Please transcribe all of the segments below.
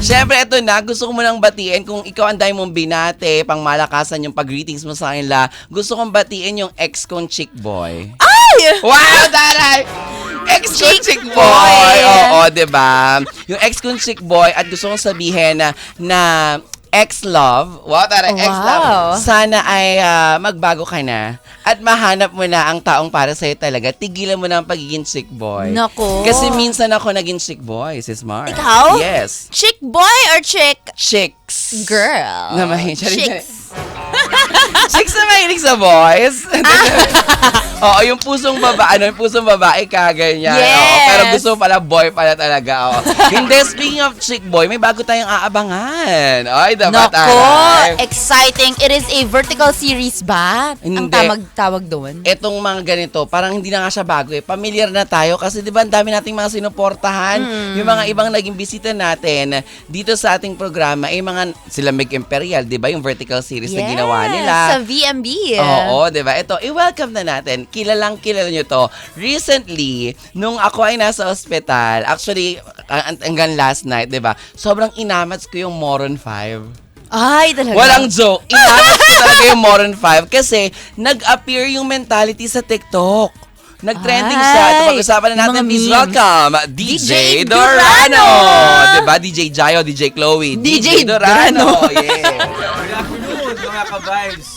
Siyempre, ito na. Gusto ko munang batiin kung ikaw ang dahil mong binate, pang malakasan yung pag-greetings mo sa kanila. Gusto kong batiin yung ex kong chick boy. Ay! Wow, taray! Ex kong chick boy! boy. Oo, diba? Yung ex kong chick boy at gusto kong sabihin na ex-love, wow, taray, Wow. ex-love, sana ay magbago ka na at mahanap mo na ang taong para sa'yo talaga. Tigilan mo na ang pagiging chick boy. Naku. Kasi minsan ako naging chick boy, sis Mar. Ikaw? Yes. Chick boy or chick Chicks. girl? Na mahilig. Chicks. Chicks na mahilig sa boys. Oo, yung pusong babae, yung pusong babae ka, ganyan. Yes. Oo, pero gusto mo pala boy pala talaga. Oo. Hindi, speaking of chick boy, may bago tayong aabangan. Ay, dapat Nako, exciting. It is a vertical series ba? Ang Hindi. tawag doon? Etong mga ganito, parang hindi na nga siya bago eh. Familiar na tayo kasi di ba ang dami nating mga sinuportahan. Yung mga ibang naging bisita natin dito sa ating programa, eh mga sila Meg Imperial, di ba? Yung vertical series na ginawa nila. Sa VMB. Oo, di ba? Ito, i-welcome na natin. Kilalang kilala nyo to. Recently, nung ako ay nasa ospital, actually, hanggang last night, di ba? Sobrang inamats ko yung Moron 5. Ay, talaga. Walang joke. Inamats ko talaga yung Moron 5 kasi nag-appear yung mentality sa TikTok. Nag-trending siya. Ito, pag-usapan na natin. Mga Please memes. welcome DJ Durano! Durano! Diba? DJ Jayo, DJ Chloe. DJ Durano. Yeah. Good afternoon, mga ka-vibes.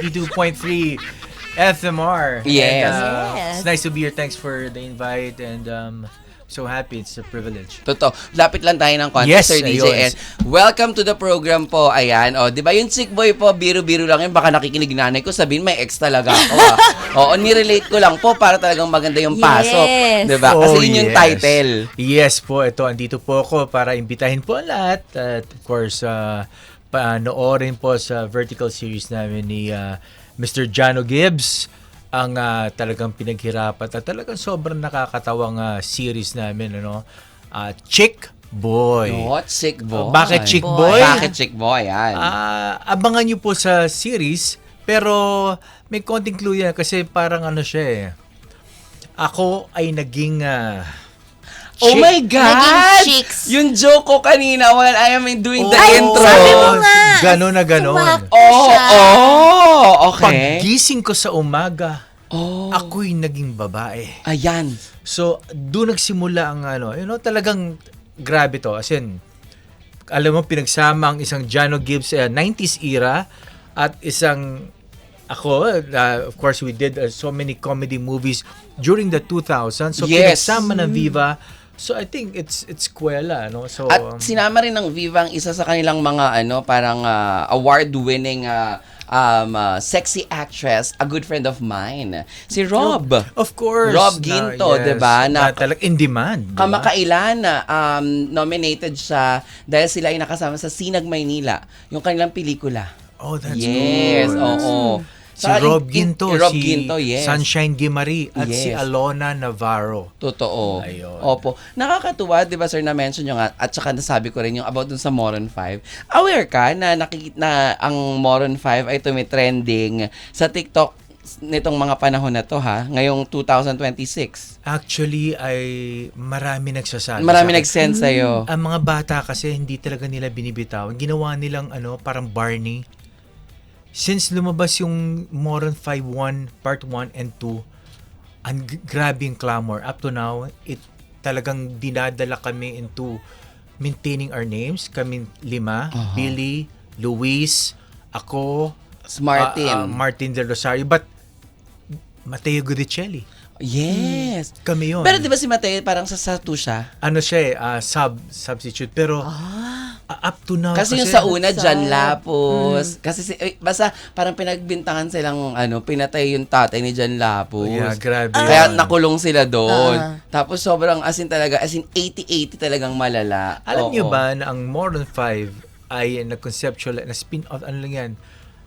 92.3 FMR. Yes. And, Yes. It's nice to be here. Thanks for the invite. And so happy. It's a privilege. Totoo. Lapit lang tayo ng konti, Yes, Sir DJ. ayun. And welcome to the program po. Ayan. O, di ba yung chick boy po, biro-biro lang yun. Baka nakikinig nanay ko, sabihin may ex talaga ako. Oo, nirelate ko lang po para talagang maganda yung pasok. Yes. Di ba? Kasi yun yung yes. title. Yes po. Ito, andito po ako para imbitahin po ang lahat. At of course, panoorin po sa vertical series namin ni Mr. Jano Gibbs ang talagang pinaghirapan at talagang sobrang nakakatawang series namin, ano? Chick Boy. What? Chick boy. Bakit Chick Boy? Boy? Bakit chick boy? Yan. Abangan nyo po sa series, pero may konting clue yan kasi parang ano siya eh. Ako ay naging Oh chick. my God! Naging chicks. Yung joke ko kanina while I am doing the Oh, intro. sabi mo nga. Ganon na ganon. Sumakto Oh, siya. okay. Paggising ko sa umaga, Oh, ako'y naging babae. ayan. So, doon nagsimula ang talagang grabe to. As in, alam mo, pinagsama ang isang Jano Gibbs 90s era at isang ako, of course, we did so many comedy movies during the 2000s. So, Yes. pinagsama ng Viva. So, I think it's kuwela, no? So, At sinama rin ng Viva ang isa sa kanilang mga parang award-winning sexy actress, a good friend of mine, si Rob. of course. Rob Ginto, yes, 'di ba? Na talagang in demand. Diba? Kamakailan nominated siya dahil sila ay nakasama sa Sinag Maynila, yung kanilang pelikula. Oh, that's Yes, good. oo. Si Rob Ginto, Rob si Ginto, yes. Sunshine Guimari, at Yes. si Alona Navarro. Totoo. Ayun. Opo. Nakakatuwa, 'di ba sir, na-mention nyo nga at saka nasabi ko rin yung about dun sa Moron 5. Aware ka na nakikita na ang Moron 5 ay tumitrending sa TikTok nitong mga panahon na to ha, ngayong 2026. Actually, ay marami nagsasabi. Marami sa akin. nag-send sa'yo. Ang mga bata kasi hindi talaga nila binibitawan. Ginawa nilang parang Barney. Since lumabas yung Moron 5-1, Part 1 and 2, ang grabe yung clamor. Up to now, talagang dinadala kami into maintaining our names. Kami 5, Billy, Luis, ako, Martin. Martin Del Rosario, but Mateo Gudicelli. Yes. Kami yun. Pero 'di ba si Mateo parang sa Satu siya? Ano siya substitute, pero up to now Kasi yung sa una, John Lapus. Kasi basta parang pinagbintangan silang pinatay yung tatay ni John Lapus. Yeah, grabe Kaya yun. nakulong sila doon. Tapos sobrang as in 80-80 talagang malala. Alam Oo. niyo ba na ang Moron 5 ay nag-conceptual na spin-off, ano lang yan,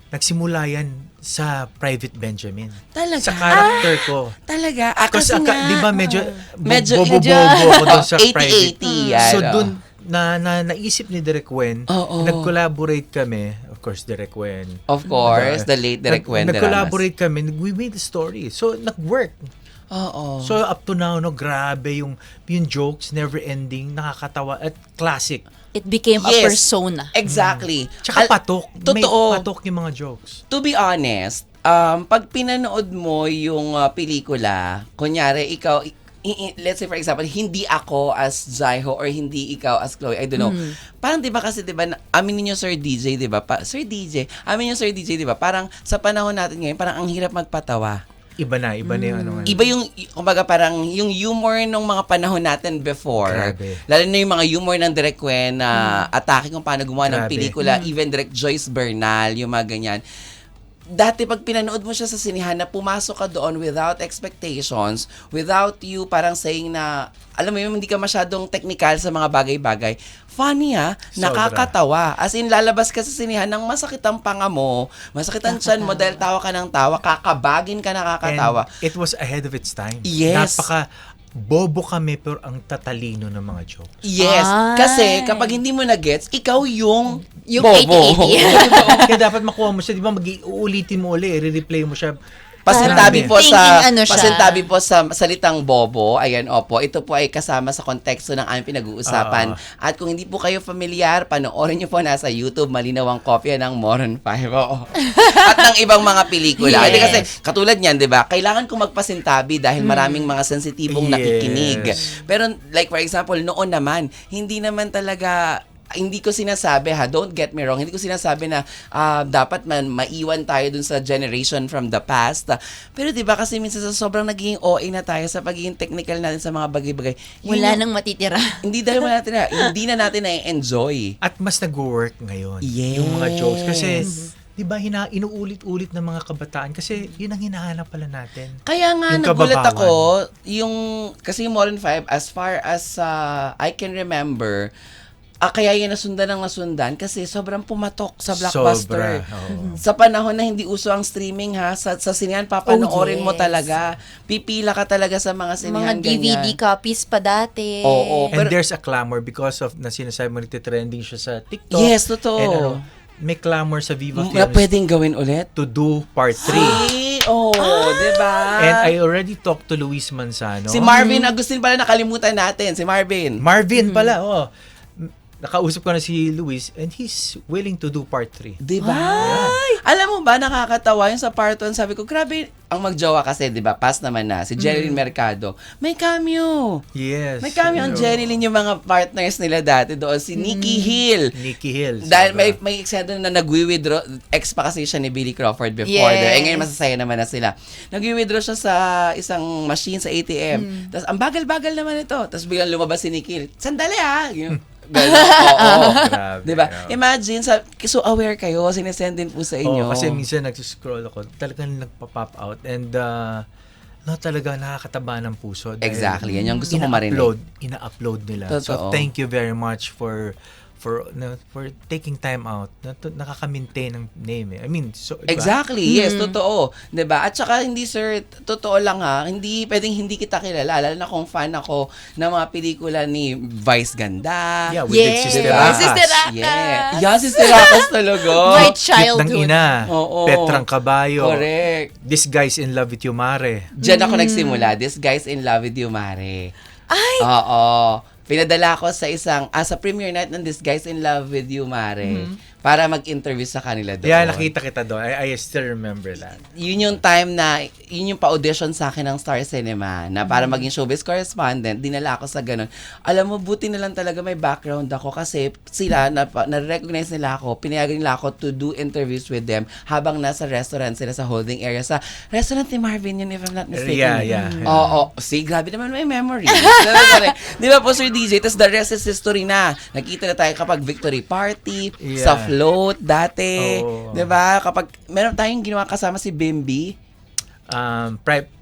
nagsimula yan sa Private Benjamin. Talaga? Sa character ko. Talaga? Kasi di ba medyo Medyo- bobo-bobo ako doon sa 80-80 Private. yan. So doon, naisip ni Direk Wen, Oo. nag-collaborate kami, of course, Direk Wen. Of course, the late Direk Wen Deramas. Nag-collaborate kami, we made the story. So, nag-work. Oo. So, up to now, grabe yung jokes, never ending, nakakatawa, at classic. It became a Yes. persona. Exactly. Tsaka patok. Totoo. May patok yung mga jokes. To be honest, pag pinanood mo yung pelikula, kunyari, ikaw, let's say for example, hindi ako as Jaiho or hindi ikaw as Chloe, I don't know. Parang 'di ba kasi 'di ba, aminin niyo Sir DJ, 'di ba? Sir DJ, aminin niyo Sir DJ, 'di ba? Parang sa panahon natin ngayon, parang ang hirap magpatawa. Iba na yung ano. Iba yung, kumbaga parang yung humor nung mga panahon natin before. Grabe. Lalo na yung mga humor ng Direk Cuen na atake kung paano gumawa ng Grabe. pelikula, even Direk Joyce Bernal, yung mga ganyan. Dati pag pinanood mo siya sa sinihan na pumasok ka doon without expectations, without you parang saying na, alam mo yun, hindi ka masyadong technical sa mga bagay-bagay. Funny nakakatawa. As in, lalabas ka sa sinihan ng masakit ang panga mo, masakit ang tiyan mo dahil tawa ka ng tawa, kakabagin ka nakakatawa. And it was ahead of its time. Yes. Bobo kami pero ang tatalino ng mga jokes. Yes, Ay. kasi kapag hindi mo na-gets, ikaw yung Yung bobo. 80-80. Kaya dapat makuha mo siya, di ba? Uulitin mo ulit, i-replay mo siya. Pasintabi po Thinking sa ano siya. pasintabi po sa salitang bobo. Ayan, opo. Ito po ay kasama sa konteksto ng aming pinag-uusapan. At kung hindi po kayo familiar, panoorin niyo po nasa YouTube, malinaw ang kopya ng Moron 5. Oo. At ng ibang mga pelikula. Yes. Kasi katulad niyan, 'di ba? Kailangan kong magpasintabi dahil maraming mga sensitibong Yes. nakikinig. Pero like for example, noon naman, hindi ko sinasabi don't get me wrong, hindi ko sinasabi na dapat maiwan tayo dun sa generation from the past. Pero 'di ba kasi minsan sa sobrang naging OA na tayo sa pagiging technical natin sa mga bagay-bagay. Wala nang matitira. Hindi dahil wala natin hindi na natin na-enjoy. At mas nag-work ngayon. Yes. Yung mga jokes. Kasi, di ba, inuulit-ulit ng mga kabataan. Kasi, yun ang hinahanap pala natin. Kaya nga, Yung nagulat kababawan. ako, kasi yung Moron 5, as far as I can remember, kaya yan nasundan kasi sobrang pumatok sa Blockbuster. Sobra, oo. Sa panahon na hindi uso ang streaming sa sinihan, papanoorin mo yes. talaga. Pipila ka talaga sa mga sinihan. Mga DVD ganyan. copies pa dati. Oo. And Pero- there's a clamor because of, na sinasabi mo, nagtitrending siya sa TikTok. Yes, totoo. And may clamor sa Viva Na Films pwedeng gawin ulit. to do part 3. Diba? And I already talked to Luis Manzano. Si Marvin Agustin pala nakalimutan natin. Si Marvin. Marvin pala, nakausap ko na si Luis and he's willing to do part 3. Diba? Alam mo ba, nakakatawa yung sa part 1. Sabi ko, grabe, ang magjowa kasi, diba, pass naman na, si Jerilyn Mercado. May cameo. Yes. May cameo ang Jerilyn, yung mga partners nila dati doon. Si Nikki Hill. Nikki Hill. Dahil sobra. may eksena na nag-withdraw, ex pa kasi siya ni Billy Crawford before. Yes. Ngayon masasaya naman na sila. Nag-withdraw siya sa isang machine sa ATM. Tapos, ang bagal-bagal naman ito. Tapos biglang lumabas si Nikki Hill. Sandali Yung, ganun. Oo. Grabe, Diba? grabe. Imagine, so aware kayo, sinesend din po sa inyo. Kasi minsan nag-scroll ako, talagang nagpa-pop out and talaga nakakataba ng puso. Dahil Exactly. Yan yung gusto ko marinig. Ina-upload nila. Totoo. So thank you very much for taking time out. Nakaka-maintain ng name. I mean, so diba? Exactly. Yes, totoo. 'Di ba? At saka hindi sir, totoo lang hindi pwedeng hindi kita kilala. Lalo na kung fan ako ng mga pelikula ni Vice Ganda. Yeah, we did Sister Diba? Rakas. Sister Rakas. Yeah, Sister Rakas talaga. Bright Cute childhood. ng ina. Oo. Petrang Kabayo. Correct. This Guy's in Love with You, Mare. Diyan ako nagsimula. This Guy's in Love with You, Mare. Ay! Oo. Pinadala ko sa sa premiere night ng This Guy's in Love with You, Mare. Para mag-interview sa kanila doon. Yeah, nakita kita doon. I still remember that. Yun yung time na, yun yung pa-audition sa akin ng Star Cinema na para maging showbiz correspondent, dinala ako sa ganun. Alam mo, buti na lang talaga may background ako kasi sila, na-recognize nila ako, pinayagan nila ako to do interviews with them habang nasa restaurant sila sa holding area. Sa restaurant ni Marvin yun, if I'm not mistaken. Yeah. Oo. See, grabe naman may memory. Di ba po, Sir DJ? Tapos the rest is history na. Nakita na tayo kapag victory party, Yeah. sa float dati. Oo. Di ba? Kapag meron tayong ginawa kasama si Bimby,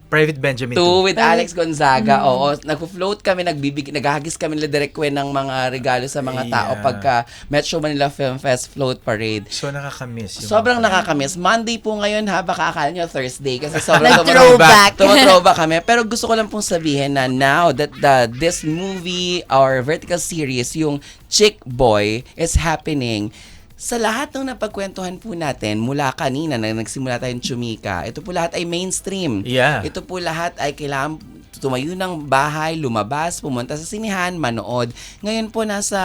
Private Benjamin 2 with Alex Gonzaga. Oo, nagpo-float kami, naghahagis kami nila Direk Cuen ng mga regalo sa mga tao Yeah. pagka Metro Manila Film Fest Float Parade. So nakakamiss. Yung Sobrang mga- nakakamiss. Monday po ngayon baka akala nyo Thursday kasi sobrang Nag-throwback. tumathrowback kami. Pero gusto ko lang pong sabihin na now that this movie or vertical series, yung Chick Boy, is happening, sa lahat ng napagkwentuhan po natin, mula kanina na nagsimula tayong chumika, ito po lahat ay mainstream. Yeah. Ito po lahat ay kailangan tumayo ng bahay, lumabas, pumunta sa sinihan, manood. Ngayon po nasa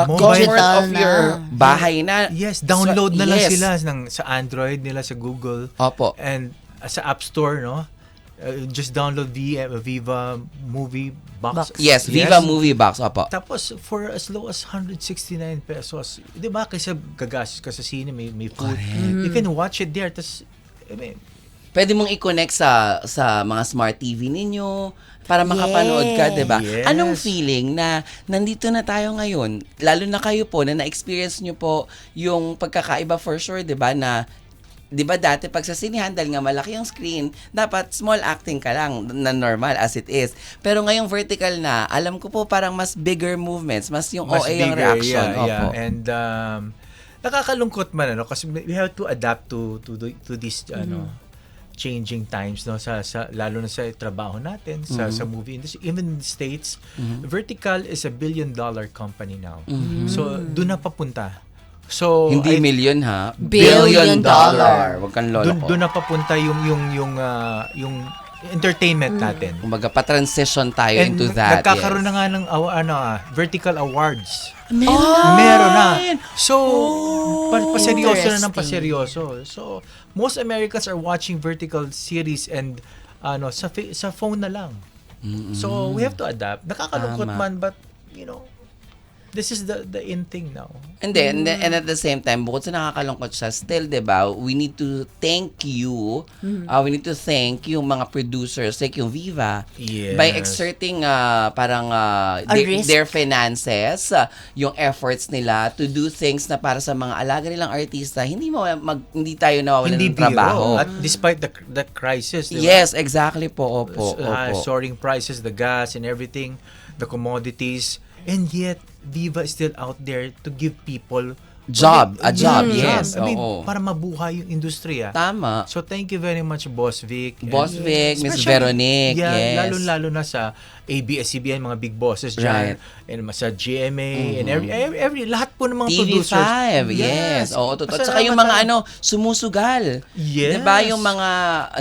Mobile comfort of na. your bahay na. Yes, download na lang Yes. sila sa Android nila, sa Google. Opo. And sa App Store, no? Just download Viva Movie Box. Yes, Viva Movie Box. Opo. Tapos, for as low as 169 pesos, di ba, kaysa gagastos ka sa sine, may food, you can watch it there. Tapos, I mean, Pwede mong i-connect sa mga smart TV ninyo para makapanood ka, 'di ba? Yes. Anong feeling na nandito na tayo ngayon? Lalo na kayo po na na-experience nyo po yung pagkakaiba for sure, 'di ba? Na 'di ba dati pag sa sinihan dahil nga malaki yung screen, dapat small acting ka lang na normal as it is. Pero ngayong vertical na, alam ko po parang mas bigger movements, mas yung mas OA yung bigger, reaction. yeah. Opo. And nakakalungkot man, kasi we have to adapt to this changing times, no, sa lalo na sa trabaho natin, sa movie industry, even in the States. Vertical is $1 billion company now. So doon na papunta. So Hindi million ha, Billion dollar. Wag kang lolo ko. doon na papunta yung entertainment natin. Kumbaga pa-transition tayo And into that. nagkakaroon yes. na nga ng vertical awards. Meron. Meron na. So, paseryoso na ng interesting. paseryoso. So, most Americans are watching vertical series and sa phone na lang. So, we have to adapt. Nakakalungkot Tama. man, but, this is the in thing now. And then, and at the same time, bukod sa nakakalungkot siya, still, di ba, we need to thank you, we need to thank yung mga producers, like yung Viva, Yes. by exerting parang risk. their finances, yung efforts nila to do things na para sa mga alaga nilang artista, hindi tayo nawawalan Hindi ng trabaho. At despite the crisis, di ba? Yes, exactly po, opo. Soaring prices, the gas and everything, the commodities, and yet Viva is still out there to give people a job, yes. I mean, Oo. para mabuhay yung industriya. Tama. So thank you very much, Boss Vic. Boss And Vic, Miss especially, Veronique, yes. Lalo na sa ABS-CBN, mga big bosses dyan. Right. And sa GMA, and every lahat po ng mga TV5, producers. yes. Oo, totoo. Pasalamat Tsaka yung mga tayo. sumusugal. Yes. Diba yung mga,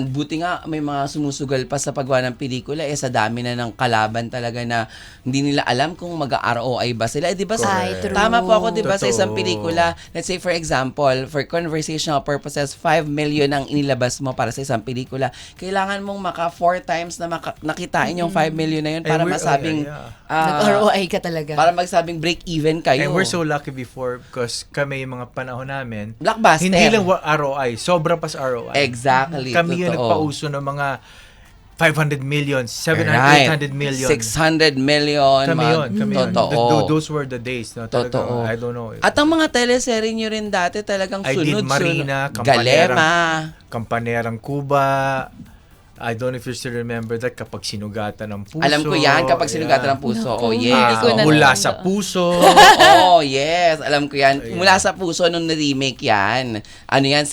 buti nga may mga sumusugal pa sa paggawa ng pelikula, sa dami na ng kalaban talaga na hindi nila alam kung mag-ROI ba sila. Diba sa, Ay, true. tama po ako, diba sa isang Totoo. pelikula, let's say for example, for conversational purposes, 5 million ang inilabas mo para sa isang pelikula. Kailangan mong maka 4 times na nakitain yung 5 million na yun para And we're- masabing, Nag-ROI ka talaga. para magsabing break-even kayo. And we're so lucky before because kami yung mga panahon namin, Blockbuster. hindi lang ROI, sobra pa sa ROI. Exactly. Kami yung totoo. nagpauso ng mga 500 million, 700, Right. 800 million. 600 million. Kami yun. Totoo. Those were the days. No? Talagang, Totoo. I don't know. At ang mga teleserye nyo rin dati talagang I did sunod-sunod. Marina, Galema. Kampanerang Cuba. I don't know if you still remember that, kapag sinugatan ng puso. Alam ko yan kapag sinugatan ng puso. Naku, Oh, hindi yes. ko na- Mula sa puso. Oh, yes. Alam ko yan. Mula sa puso nung na-remake yan. Ano yan?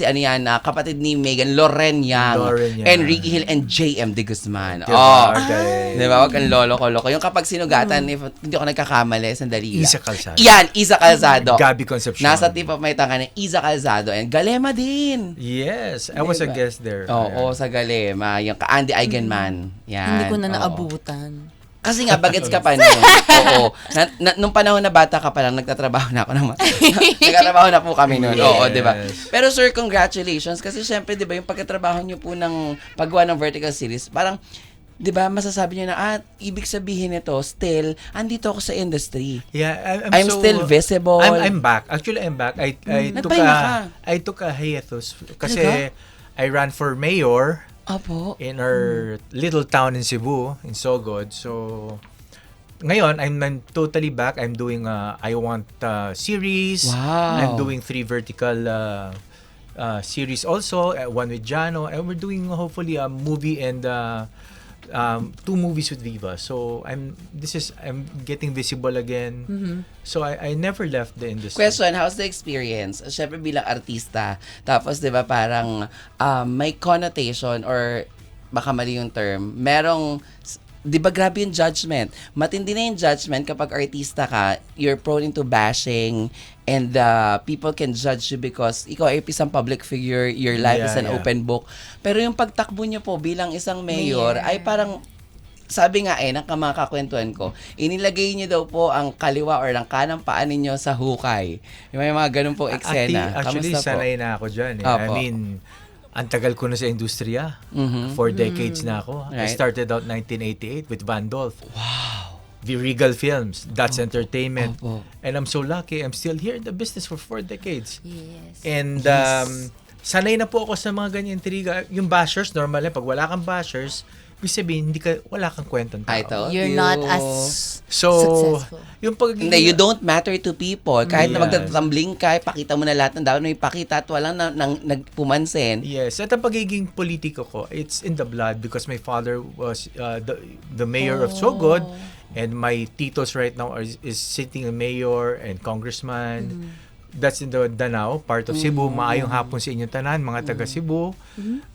Kapatid ni Megan, Loren Yang. Loren Yang. Enrique Hill and J.M. De Guzman. Diba? Oh. Galing. Di ba? Wag kang lolo-loko. Yung kapag sinugatan, if hindi ako nagkakamali, sandali lang. Isa Calzado. Yan, Isa Calzado. Gabby Concepcion. Nasa tip of my tongue ni Isa Calzado. And Galema din. Yes. I was a Diba? guest there. Oo, sa Galema. Yung Andy Eigenman. Yan. Hindi ko na Oo. naabutan. Kasi nga, bagets ka pa nun. Oo. Nung panahon na bata ka pa lang, nagtatrabaho na ako naman. Nagtatrabaho na po kami nun. Oo, Yes. di ba? Pero sir, congratulations. Kasi syempre, di ba, yung pagkatrabaho nyo po ng paggawa ng vertical series, parang, di ba, masasabi nyo na, ibig sabihin nito, still, andito ako sa industry. Yeah, I'm still visible. I'm back. Actually, I'm back. I Nagpahinga ka. took a hiatus kasi Talaga? I ran for mayor Opo. in our little town in Cebu, in Sogod. So ngayon, I'm totally back. I'm doing I Want series. Wow. I'm doing 3 vertical series also, one with Jano, and we're doing hopefully a movie and 2 movies with Viva. So I'm getting visible again. So I never left the industry. Question, how's the experience? Siyempre bilang artista, tapos 'di ba parang may connotation or baka mali yung term, merong 'di ba grabe yung judgment. Matindi na yung judgment kapag artista ka, you're prone into bashing and people can judge you because ikaw ay isang public figure, your life is an open book. Pero yung pagtakbo niyo po bilang isang mayor ay parang sabi nga ng mga kakwentuhan ko, inilagay niyo daw po ang kaliwa or ang kanang paa ninyo sa hukay. May mga ganun po eksena. Actually, Kamusta po? sanay na ako dyan. I Opo. mean, ang tagal ko na sa industriya. 4 decades na ako. I Right. started out 1988 with Van Dolph. Wow. Regal Films, That's Entertainment. Opo. And I'm so lucky, I'm still here in the business for 4 decades. Yes. And sanay na po ako sa mga ganyan intriga. Yung bashers, normal pag wala kang bashers, ibig sabihin, wala kang kwentong I tao. told You're you. not as So, successful. yung pagiging... Hindi, you don't matter to people. Kahit na Yes. magtatambling ka, pakita mo na lahat ng dapat may pakita at walang nagpumansin. Yes, at ang pagiging politiko ko, it's in the blood because my father was the mayor of Sogod, and my titos right now is sitting a mayor and congressman. That's in the Danao, part of Cebu. Maayong hapon sa inyong tanan, mga taga Cebu.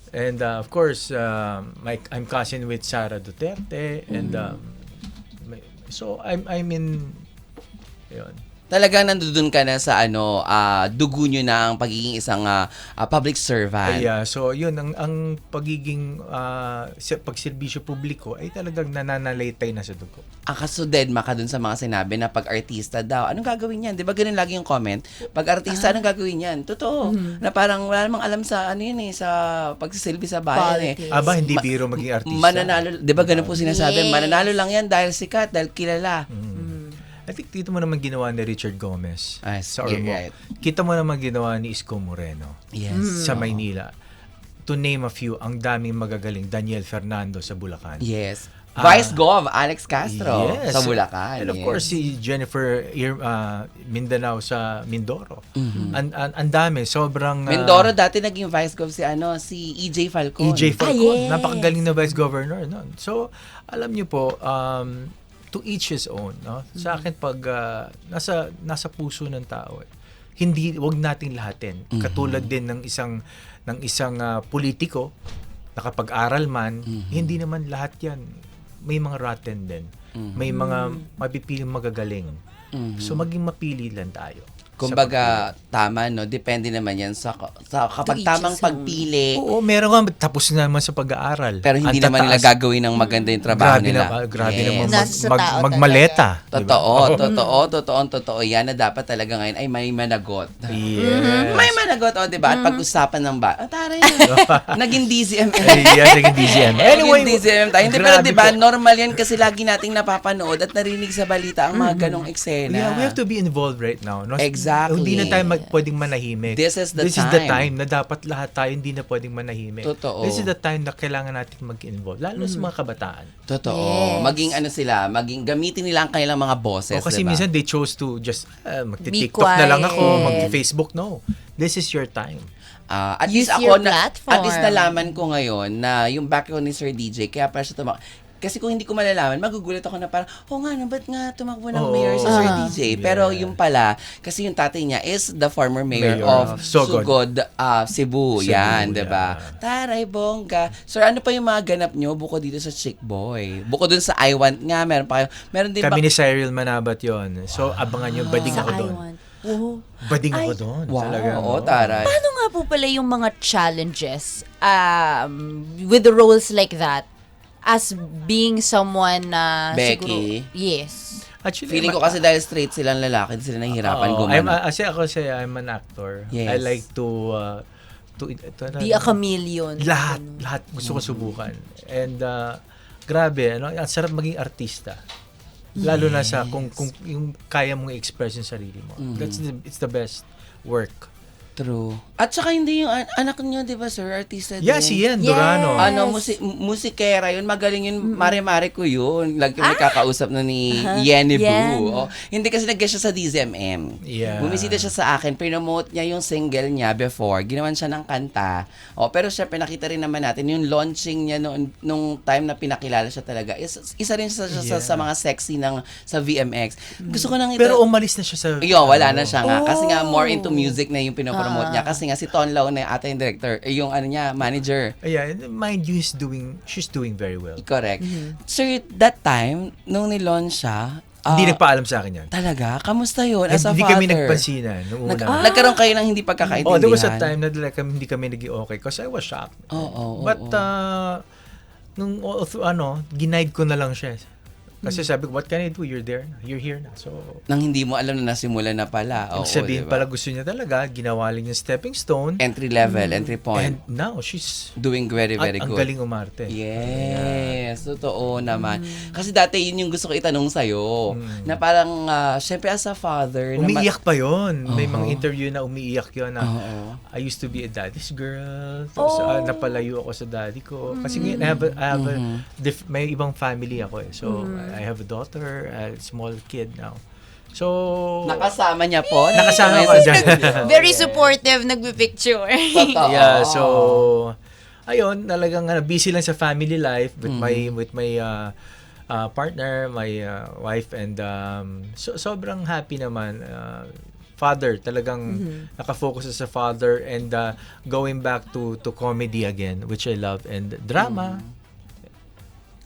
And of course, I'm cousin with Sara Duterte, and so I'm in yun. Talagang nandun ka na sa dugo nyo na ang pagiging isang public servant. So yun ang pagiging pagserbisyo publiko ay talagang nananalaytay na sa dugo. Ang kasudedma ka dun sa mga sinabi na pag-artista daw, anong gagawin yan? Di ba ganun lagi yung comment? Pag-artista, anong gagawin yan? Totoo. Na parang wala namang alam sa sa pagsisilbi sa bayan Politics. Aba, hindi biro maging artista. Mananalo, di ba ganun po sinasabi? Yes. Mananalo lang yan dahil sikat, dahil kilala. I think dito mo naman ginawa ni Richard Gomez sa yeah, Ormoc. right. Kita mo naman ginawa ni Isko Moreno Yes. sa Maynila. To name a few, ang daming magagaling. Daniel Fernando sa Bulacan. Yes. Vice Gov, Alex Castro Yes. sa Bulacan. And of yes. course, si Jennifer Mindanao sa Mindoro. Ang dami. Sobrang... Mindoro dati naging Vice Gov si EJ Falcon. EJ Falcon. yes. Napakagaling na Vice Governor. No? So, alam niyo po, to each his own. No? Sa akin, pag nasa puso ng tao, wag nating lahatin. Katulad din ng isang politiko, nakapag-aral man, hindi naman lahat yan. May mga rotten din. May mga mapipiling magagaling. So, maging mapili lang tayo. Kumbaga, tama, no? Depende naman yan sa kapag each tamang his own. pagpili. Oo, meron nga, tapos na naman sa pag-aaral. Pero hindi Ang naman nila tataas. gagawin ng maganda yung trabaho Grabe nila. grabe Yes. naman Nasa sa tao magmaleta. Totoo. Yan na dapat talaga ngayon ay may managot. Yes. May managot, di ba? At pag-usapan ng ba? Taray. Naging DZMM. Yes, naging DCM. Anyway, DZMM tayo. Hindi, pero grabe di ba, po. normal yan kasi lagi nating napapanood at narinig sa balita ang mga ganong eksena. Yeah, we have to be involved right now. No? Exactly. Hindi na tayo pwedeng manahimik. This is the time time. na dapat lahat tayo hindi na pwedeng manahimik. Totoo. This is the time na kailangan natin mag-involve. Lalo sa mga kabataan. Totoo. Yes. Maging gamitin nila ang kanilang mga boses, Kasi diba? minsan they chose to just Be magti-TikTok na lang ako, quiet. mag-Facebook. No. This is your time. At Use least your ako, platform. at least nalaman ko ngayon na yung background ni Sir DJ, kaya pala siya kasi kung hindi ko malalaman, magugulat ako na parang, ba't nga tumakbo ng mayor si Sir DJ? Pero yung pala, kasi yung tatay niya is the former mayor of Sugod, Cebu. Yan, diba? Taray, bongga. Sir, ano pa yung mga ganap nyo bukod dito sa Chick Boy? Bukod dun sa I Want nga, meron pa kayo. Meron din Kami ni Cyril Manabat yon. So, abangan nyo, bading Sa ako I doon. Want. Oh. Bading ako doon. Wow, Talaga. oo, taray. Paano nga po pala yung mga challenges with the roles like that as being someone na Becky? siguro... Yes. Actually, Feeling ko kasi dahil straight silang lalaki, sila nahihirapan gumana. Kasi I'm an actor. Yes. I like to Be a chameleon. lahat gusto ko subukan. And grabe, ang sarap maging artista. Lalo na sa kung yung kaya mong i-express yung sarili mo. It's the best work. True. At saka hindi yung anak niyo, di ba, sir? Artista din. Yeah, si Ian Durano. Yes. Musikera yun. Magaling yun. Mare-mare ko yun. Lagi may kakausap na ni Yenny Yen. Boo. Hindi kasi nag-guest siya sa DZMM. Yeah. Bumisita siya sa akin. Pinomote niya yung single niya before. Ginawan siya ng kanta. Pero syempre, nakita rin naman natin yung launching niya nung time na pinakilala siya talaga. Isa rin siya sa mga sexy sa VMX. Gusto ko nang Pero umalis na siya sa... wala na siya nga. Kasi nga, more into music na yung pinopromote niya. Kasi nga, si Ton Lau na ata yung director, yung manager. Yeah, mind you, she's doing very well. Correct. Sir, that time, nung nilaunch siya, Hindi nagpaalam sa akin yan. talaga? Kamusta yun as a Hindi father? kami nagpansinan noong una. Nagkaroon kayo ng hindi pagkakaintindihan? There was a time na hindi kami naging okay because I was shocked. Oo. But nung ginaid ko na lang siya. Kasi sabi ko, what can I do? You're there na. You're here na. So, Nang hindi mo alam na nasimulan na pala. Oo, ibig sabihin diba? pala gusto niya talaga, ginawa lang yung stepping stone. Entry level, entry point. And now, she's Doing very, very ang good. galing umarte. Yes, totoo naman. Kasi dati yun yung gusto ko itanong sa'yo. Na parang, syempre as a father. Umiiyak pa yon. May Oo. mga interview na umiiyak yun na Oo. I used to be a daddy's girl. Tapos napalayo ako sa daddy ko. Kasi ngayon, may ibang family ako eh. So, I have a daughter, a small kid now. So, Nakasama niya po. Nakasama ko dyan. Very supportive, nagpipicture. Totoo. yeah, so ayun, talagang busy lang sa family life with my partner, my wife, and sobrang happy naman. Father, talagang nakafocus sa father, and going back to comedy again, which I love, and drama.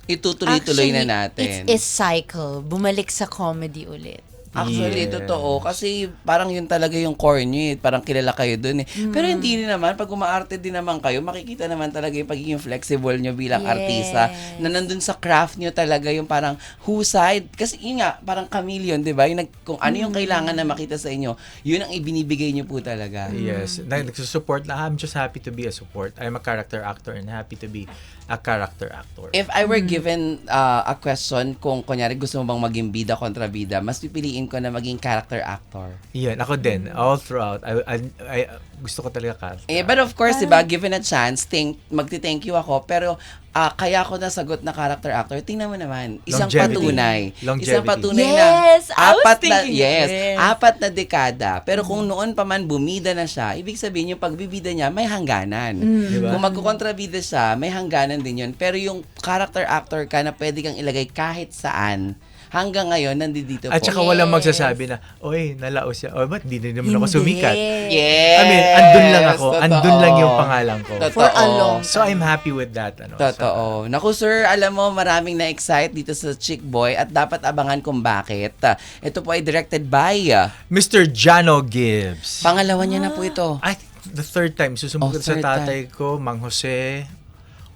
Itutuloy-tuloy na natin. It's a cycle. Bumalik sa comedy ulit. Actually, Yes. totoo. Kasi parang yun talaga yung core nyo eh. Parang kilala kayo dun eh. Pero hindi rin naman, pag umaarte din naman kayo, makikita naman talaga yung pagiging flexible nyo bilang Yes. artista. Na nandun sa craft nyo talaga yung parang husay. Kasi yun nga, parang chameleon, di ba? Kung ano yung kailangan na makita sa inyo, yun ang ibinibigay nyo po talaga. Yes, nagsusupport na. I'm just happy to be a support. I'm a character actor and happy to be a character actor. If I were given a question, kung kunyari gusto mo bang maging bida kontra bida, mas pipiliin ko na maging character actor. Yan, ako din. All throughout. I gusto ko talaga character. But of course, diba, given a chance, magti-thank you ako, pero kaya ako nasagot na character actor, tingnan mo naman, isang Longevity. patunay. Longevity. Isang patunay Yes, na I was thinking apat na dekada. Pero kung noon pa man bumida na siya, ibig sabihin yung pagbibida niya, may hangganan. Diba? Kung magkukontrabida siya, may hangganan din yun. Pero yung character actor ka na pwede kang ilagay kahit saan, hanggang ngayon, nandito po. At saka walang magsasabi na, oy, nalaos siya. O, ba't di na naman ako sumikat? Yes! I mean, andun lang ako. Totoo. Andun lang yung pangalan ko. Totoo. For a long So, I'm happy with that. Totoo. Naku sir, alam mo, maraming na-excite dito sa Chick Boy at dapat abangan kung bakit. Ito po ay directed by Mr. Jano Gibbs. pangalawa niya na po ito. The third time. Susumugod sa third tatay ko, Mang Jose.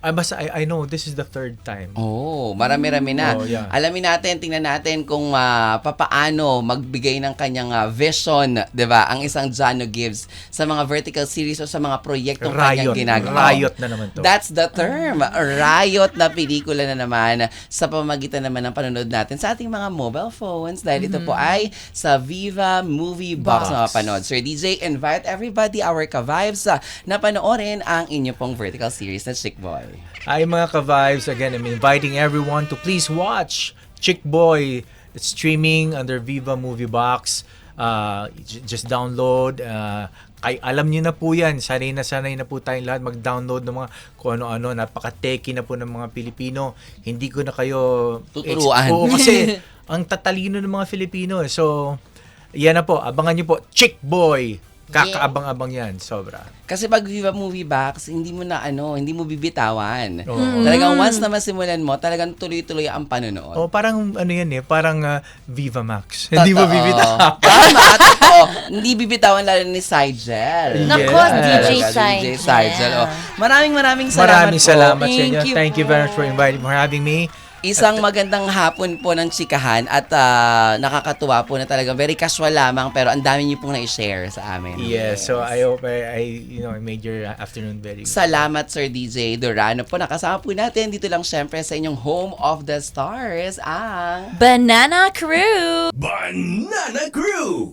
Basta I know this is the third time. Oh, marami-rami na. Oh, yeah. Alamin natin, tingnan natin kung papaano magbigay ng kanyang vision, 'di ba? Ang isang Jano Gibbs sa mga vertical series o sa mga proyektong kanyang ginagawa. Riot na naman to. That's the term. Riot na pelikula na naman sa pamamagitan naman ng panonood natin sa ating mga mobile phones dahil ito po ay sa Viva Movie Box na mapanood. Sir DJ, invite everybody, our ka-vibes, na panoorin ang inyo pong vertical series na Chick Boy. Hi mga ka-vibes. Again, I'm inviting everyone to please watch Chick Boy. It's streaming under Viva Movie Box. Just download. Alam niyo na po yan. Sanay na po tayong lahat mag-download ng mga kung ano-ano. Napaka-techy na po ng mga Pilipino. Hindi ko na kayo Tuturuan. Oo, kasi ang tatalino ng mga Filipino. So, yan na po. Abangan niyo po. Chick Boy. Kakaabang-abang yan. Sobra. Kasi pag Viva Movie Box, hindi mo bibitawan. Oo. Talagang once na masimulan mo, talagang tuloy-tuloy ang panonood. Oh, parang ano yan parang Viva Max. Hindi mo Totoo. bibitawan. Tama, totoo. Hindi bibitawan lalo ni Sigel. Nako, DJ DJ Sigel. Sigel. Oh. Maraming salamat Maraming po. salamat sa inyo. Thank you Thank you very much for inviting for having me. Isang magandang hapon po ng chikahan at nakakatuwa po na talagang very casual lamang pero ang dami niyo pong na-share sa amin. Yes, so I hope I made your afternoon very good. Salamat Sir DJ Durano po. Nakasama po natin dito lang syempre sa inyong Home of the Stars ang Banana Crew! Banana Crew!